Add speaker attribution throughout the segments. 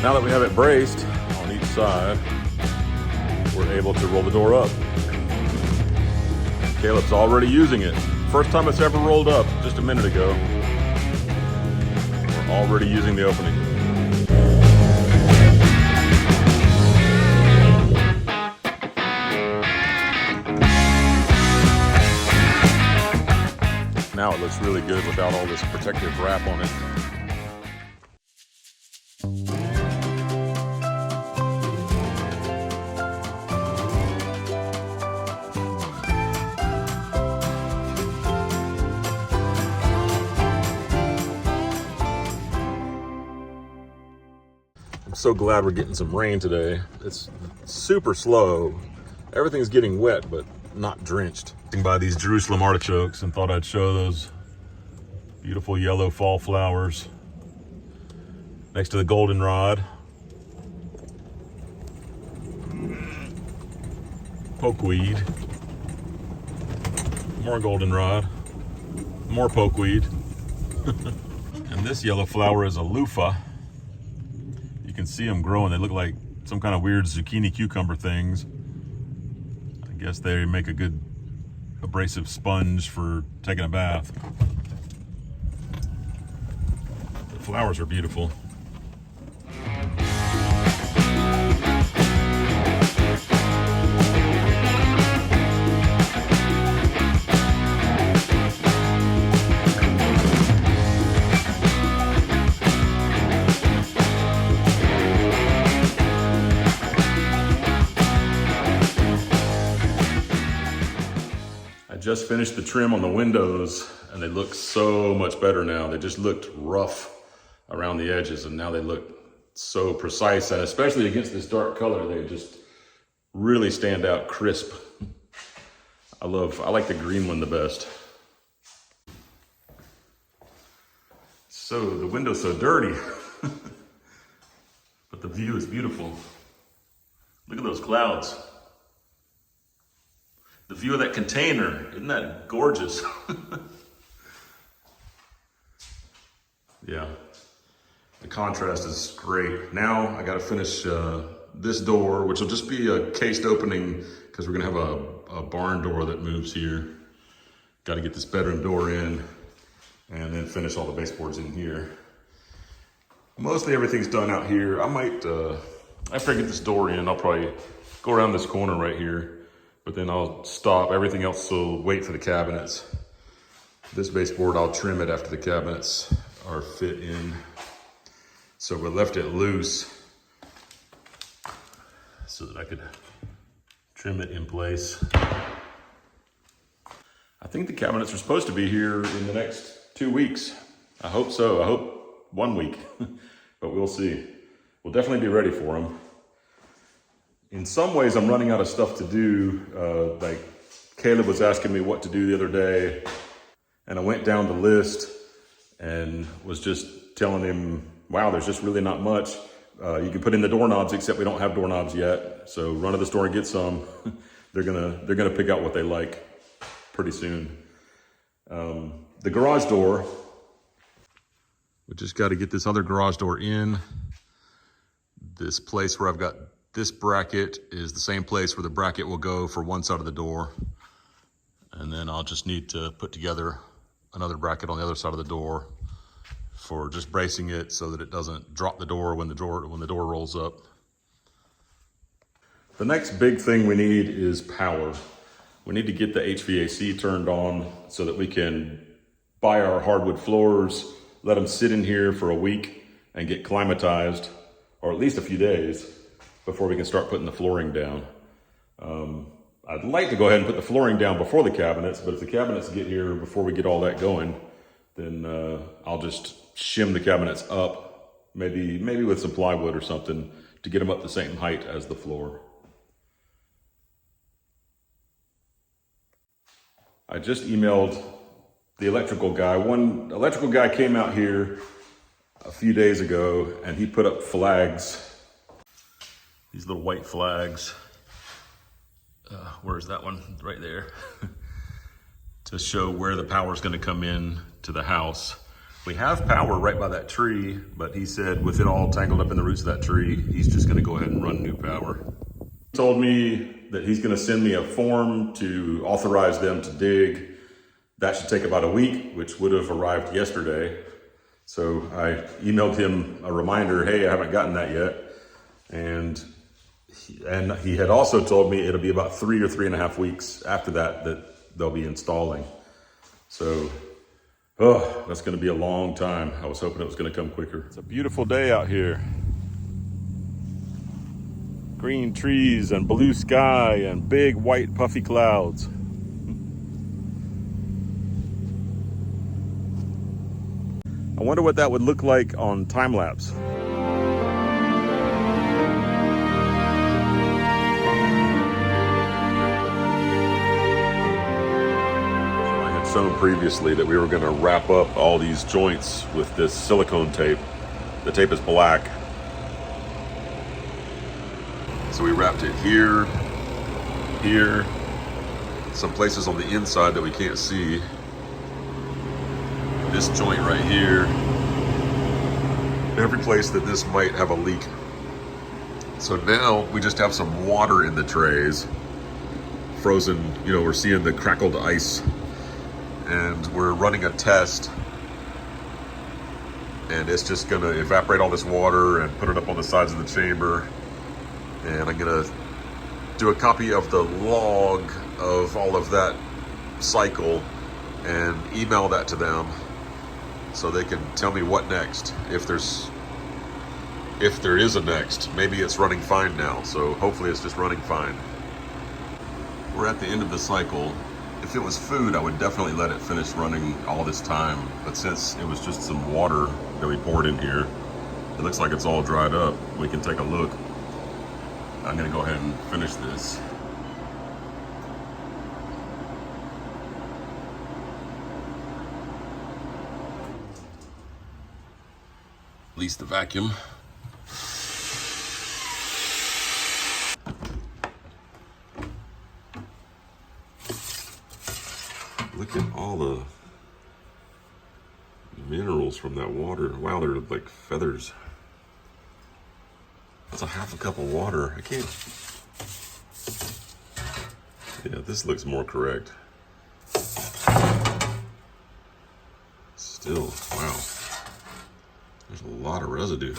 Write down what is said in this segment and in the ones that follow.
Speaker 1: Now that we have it braced on each side, we're able to roll the door up. Caleb's already using it. First time it's ever rolled up, just a minute ago. We're already using the opening. Now it looks really good without all this protective wrap on it. I'm so glad we're getting some rain today. It's super slow. Everything's getting wet, but not drenched. By these Jerusalem artichokes and thought I'd show those beautiful yellow fall flowers next to the goldenrod. Pokeweed. More goldenrod. More pokeweed. And this yellow flower is a loofah. You can see them growing. They look like some kind of weird zucchini cucumber things. I guess they make a good abrasive sponge for taking a bath. The flowers are beautiful. Just finished the trim on the windows and they look so much better now. They just looked rough around the edges and now they look so precise, and especially against this dark color, they just really stand out crisp. I like the green one the best. So the window's so dirty, but the view is beautiful. Look at those clouds. The view of that container, isn't that gorgeous? Yeah, the contrast is great. Now I gotta finish this door, which will just be a cased opening because we're gonna have a barn door that moves here. Gotta get this bedroom door in and then finish all the baseboards in here. Mostly everything's done out here. I might, after I get this door in, I'll probably go around this corner right here. But then I'll stop. Everything else will wait for the cabinets. This baseboard, I'll trim it after the cabinets are fit in. So we left it loose so that I could trim it in place. I think the cabinets are supposed to be here in the next 2 weeks. I hope so. I hope 1 week, but we'll see. We'll definitely be ready for them. In some ways, I'm running out of stuff to do. Like Caleb was asking me what to do the other day, and I went down the list and was just telling him, wow, there's just really not much. You can put in the doorknobs, except we don't have doorknobs yet. So run to the store and get some. They're gonna pick out what they like pretty soon. The garage door, we just got to get this other garage door in. This place where I've got this bracket is the same place where the bracket will go for one side of the door. And then I'll just need to put together another bracket on the other side of the door for just bracing it so that it doesn't drop the door when the door rolls up. The next big thing we need is power. We need to get the HVAC turned on so that we can buy our hardwood floors, let them sit in here for a week and get climatized, or at least a few days, before we can start putting the flooring down. I'd like to go ahead and put the flooring down before the cabinets, but if the cabinets get here before we get all that going, then I'll just shim the cabinets up, maybe with some plywood or something to get them up the same height as the floor. I just emailed the electrical guy. One electrical guy came out here a few days ago and he put up flags, these little white flags. Where's that one? Right there. To show where the power is going to come in to the house. We have power right by that tree, but he said with it all tangled up in the roots of that tree, he's just going to go ahead and run new power. He told me that he's going to send me a form to authorize them to dig. That should take about a week, which would have arrived yesterday. So I emailed him a reminder, hey, I haven't gotten that yet. And he had also told me it'll be about 3 or 3.5 weeks after that they'll be installing. So, that's gonna be a long time. I was hoping it was gonna come quicker. It's a beautiful day out here. Green trees and blue sky and big white puffy clouds. I wonder what that would look like on time lapse. Shown previously that we were going to wrap up all these joints with this silicone tape. The tape is black. So we wrapped it here, here, some places on the inside that we can't see. This joint right here. Every place that this might have a leak. So now we just have some water in the trays. Frozen, we're seeing the crackled ice. And we're running a test, and it's just gonna evaporate all this water and put it up on the sides of the chamber. And I'm gonna do a copy of the log of all of that cycle and email that to them so they can tell me what next, if there is a next. Maybe it's running fine now, so hopefully it's just running fine. We're at the end of the cycle. If it was food, I would definitely let it finish running all this time. But since it was just some water that we poured in here, it looks like it's all dried up. We can take a look. I'm gonna go ahead and finish this. Release the vacuum. Look at all the minerals from that water. Wow, they're like feathers. That's a half a cup of water. I can't. Yeah, this looks more correct. Still, wow. There's a lot of residue.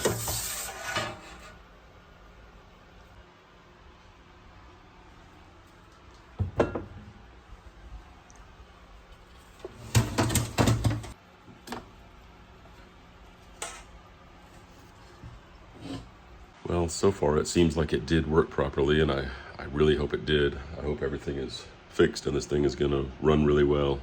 Speaker 1: Well, so far it seems like it did work properly, and I really hope it did. I hope everything is fixed and this thing is gonna run really well.